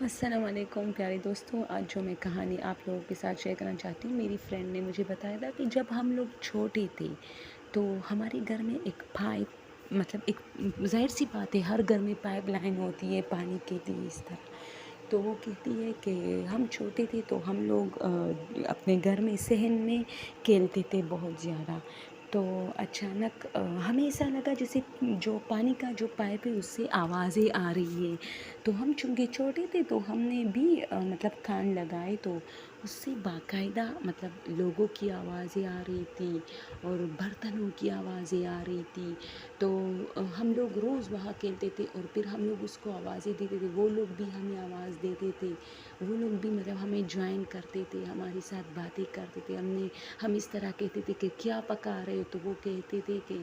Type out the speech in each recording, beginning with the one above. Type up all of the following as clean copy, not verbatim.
السلام علیکم پیارے دوستوں، آج جو میں کہانی آپ لوگوں کے ساتھ شیئر کرنا چاہتی ہوں، میری فرینڈ نے مجھے بتایا تھا کہ جب ہم لوگ چھوٹے تھے تو ہمارے گھر میں ایک پائپ، مطلب ایک ظاہر سی بات ہے، ہر گھر میں پائپ لائن ہوتی ہے پانی کے لیے اس طرح. تو وہ کہتی ہے کہ ہم چھوٹے تھے تو ہم لوگ اپنے گھر میں صحن میں کھیلتے تھے بہت زیادہ. تو اچانک ہمیں ایسا لگا جیسے جو پانی کا جو پائپ ہے اس سے آوازیں آ رہی ہے. تو ہم چونکہ چھوٹے تھے تو ہم نے بھی مطلب کان لگائے تو اس سے باقاعدہ مطلب لوگوں کی آوازیں آ رہی تھی اور برتنوں کی آوازیں آ رہی تھی. تو ہم لوگ روز وہاں کھیلتے تھے اور پھر ہم لوگ اس کو آوازیں دیتے تھے، وہ لوگ بھی ہمیں آواز دیتے تھے، وہ لوگ بھی مطلب ہمیں جوائن کرتے تھے، ہمارے ساتھ باتیں کرتے تھے. ہم اس طرح کہتے تھے کہ کیا پکا رہے ہو، تو وہ کہتے تھے کہ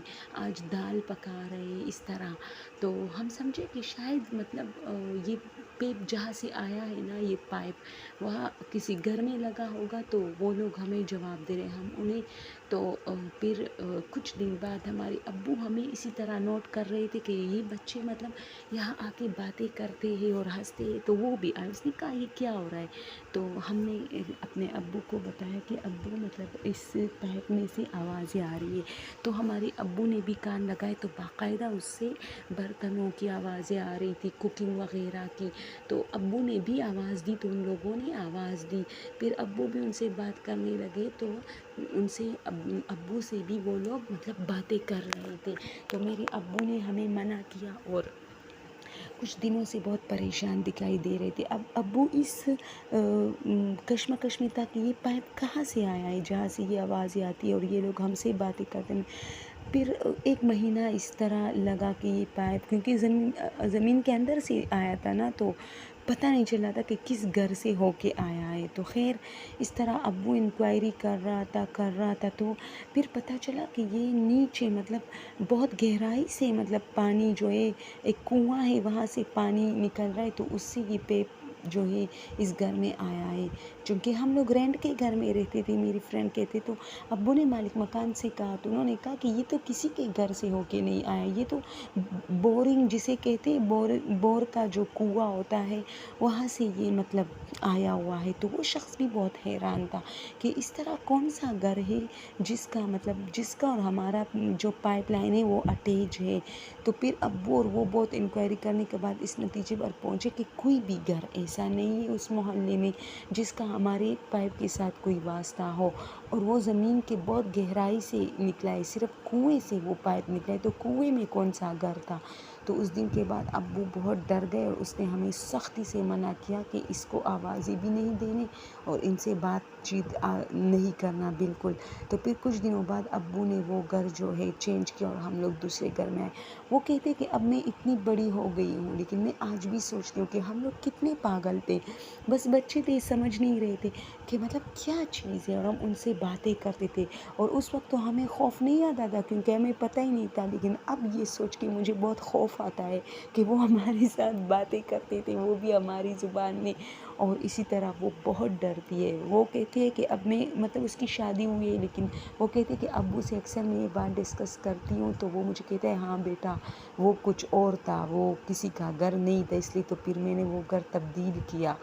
آج دال پکا رہے ہیں اس طرح. تو ہم سمجھے کہ شاید مطلب یہ پیپ جہاں سے آیا ہے نا، یہ پائپ وہاں کسی گھر میں لگا ہوگا تو وہ لوگ ہمیں جواب دے رہے ہیں، ہم انہیں. تو پھر کچھ دن بعد ہمارے ابو ہمیں اسی طرح نوٹ کر رہے تھے کہ یہ بچے مطلب یہاں آ کے باتیں کرتے ہیں اور ہنستے ہیں. تو وہ بھی آئے، اس نے کہا یہ کیا ہو رہا ہے. تو ہم نے اپنے ابو کو بتایا کہ ابو مطلب اس پائپ میں سے آوازیں آ رہی ہے. تو ہمارے ابو نے بھی کان لگائے تو باقاعدہ اس سے برتنوں کی آوازیں آ رہی تھی، کوکنگ وغیرہ کی. تو ابو نے بھی آواز دی تو ان لوگوں نے آواز دی. پھر ابو بھی ان سے بات کرنے لگے تو ان سے ابو سے بھی وہ لوگ مطلب باتیں کر رہے تھے. تو میرے ابو نے ہمیں منع کیا اور کچھ دنوں سے بہت پریشان دکھائی دے رہے تھے. اب ابو اس کشمکش میں تھا کہ یہ پائپ کہاں سے آیا ہے جہاں سے یہ آوازیں آتی ہے اور یہ لوگ ہم سے باتیں کرتے ہیں. پھر ایک مہینہ اس طرح لگا کہ یہ پائپ کیونکہ زمین کے اندر سے آیا تھا نا، تو پتہ نہیں چلا تھا کہ کس گھر سے ہو کے آیا ہے. تو خیر اس طرح ابو انکوائری کر رہا تھا تو پھر پتہ چلا کہ یہ نیچے مطلب بہت گہرائی سے مطلب پانی جو ہے، ایک کنواں ہے وہاں سے پانی نکل رہا ہے. تو اس سے یہ پیپ جو ہے اس گھر میں آیا ہے. چونکہ ہم لوگ رینٹ کے گھر میں رہتے تھے، میری فرینڈ کہتے، تو ابو نے مالک مکان سے کہا تو انہوں نے کہا کہ یہ تو کسی کے گھر سے ہو کے نہیں آیا، یہ تو بورنگ جسے کہتے ہیں، بور کا جو کنواں ہوتا ہے وہاں سے یہ مطلب آیا ہوا ہے. تو وہ شخص بھی بہت حیران تھا کہ اس طرح کون سا گھر ہے جس کا اور ہمارا جو پائپ لائن ہے وہ اٹیچ ہے. تو پھر ابو اور وہ بہت انکوائری کرنے کے بعد اس نتیجے پر پہنچے کہ کوئی بھی گھر ایسا نہیں ہے اس محلے میں جس کا ہمارے پائپ کے ساتھ کوئی واسطہ ہو. اور وہ زمین کے بہت گہرائی سے نکلا ہے، صرف کنویں سے وہ پائپ نکلا ہے. تو کنویں میں کون سا گھر تھا. تو اس دن کے بعد ابو بہت ڈر گئے اور اس نے ہمیں سختی سے منع کیا کہ اس کو آوازیں بھی نہیں دینے اور ان سے بات چیت نہیں کرنا بالکل. تو پھر کچھ دنوں بعد ابو نے وہ گھر جو ہے چینج کیا اور ہم لوگ دوسرے گھر میں آئے. وہ کہتے کہ اب میں اتنی بڑی ہو گئی ہوں لیکن میں آج بھی سوچتی ہوں کہ ہم لوگ کتنے پاگل تھے، بس بچے تھے، سمجھ نہیں رہے تھے کہ مطلب کیا چیز ہے، اور ہم ان سے باتیں کرتے تھے. اور اس وقت تو ہمیں خوف نہیں آتا تھا کیونکہ ہمیں پتہ ہی نہیں تھا، لیکن اب یہ سوچ کے مجھے بہت خوف آتا ہے کہ وہ ہمارے ساتھ باتیں کرتے تھے، وہ بھی ہماری زبان میں. اور اسی طرح وہ بہت ڈرتی ہے. وہ کہتی ہے کہ اب میں مطلب اس کی شادی ہوئی ہے لیکن وہ کہتے کہ ابو سے اکثر میں یہ بات ڈسکس کرتی ہوں تو وہ مجھے کہتا ہے ہاں بیٹا وہ کچھ اور تھا، وہ کسی کا گھر نہیں تھا، اس لیے تو پھر میں نے وہ گھر تبدیل کیا.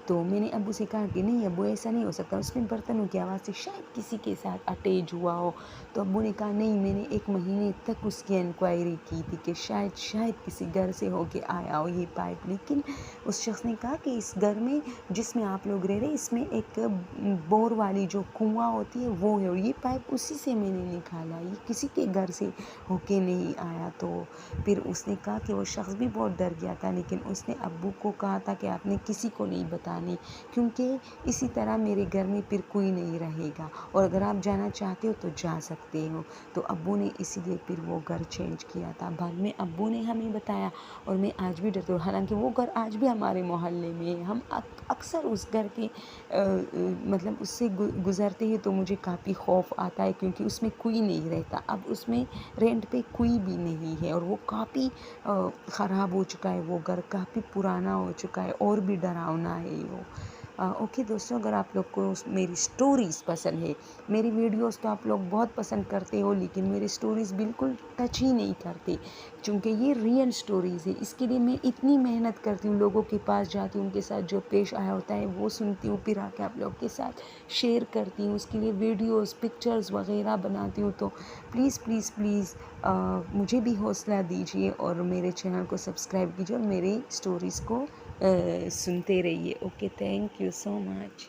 تو میں نے ابو سے کہا کہ نہیں ابو ایسا نہیں ہو سکتا، اس میں برتنوں کی آواز سے شاید کسی کے ساتھ اٹیچ ہوا ہو. تو ابو نے کہا نہیں، میں نے 1 مہینے تک اس کی انکوائری کی تھی کہ شاید کسی گھر سے ہو کے آیا ہو یہ پائپ. لیکن اس شخص نے کہا کہ اس گھر میں جس میں آپ لوگ رہ رہے اس میں ایک بور والی جو کنواں ہوتی ہے وہ ہے اور یہ پائپ اسی سے میں نے نکالا، یہ کسی کے گھر سے ہو کے نہیں آیا. تو پھر اس نے کہا کہ وہ شخص بھی بہت ڈر گیا تھا لیکن اس نے ابو کو کہا تھا کہ آپ نے کسی کو نہیں بتانے کیونکہ اسی طرح میرے گھر میں پھر کوئی نہیں رہے گا اور اگر آپ جانا چاہتے ہو تو جا سکتے ہو. تو ابو نے اسی لیے پھر وہ گھر چینج کیا تھا. بعد میں ابو نے ہمیں بتایا اور میں آج بھی ڈرتی ہوں، حالانکہ وہ گھر آج بھی ہمارے محلے میں ہے. ہم اکثر اس گھر کے مطلب اس سے گزرتے ہیں تو مجھے کافی خوف آتا ہے کیونکہ اس میں کوئی نہیں رہتا. اب اس میں رینٹ پہ کوئی بھی نہیں ہے اور وہ کافی خراب ہو چکا ہے، وہ گھر کافی پرانا ہو چکا ہے اور بھی ڈراؤنا ہے وہ. اوکے دوستوں، اگر آپ لوگ کو میری سٹوریز پسند ہے، میری ویڈیوز تو آپ لوگ بہت پسند کرتے ہو، لیکن میری سٹوریز بالکل ٹچ ہی نہیں کرتے، چونکہ یہ ریئل سٹوریز ہے. اس کے لیے میں اتنی محنت کرتی ہوں، لوگوں کے پاس جاتی ہوں، ان کے ساتھ جو پیش آیا ہوتا ہے وہ سنتی ہوں، پھر آ کے آپ لوگ کے ساتھ شیئر کرتی ہوں. اس کے لیے ویڈیوز، پکچرز وغیرہ بناتی ہوں. تو پلیز پلیز پلیز مجھے بھی حوصلہ دیجیے اور میرے چینل کو سبسکرائب کیجیے اور میری سٹوریز کو سنتے رہیے. Okay, thank you so much.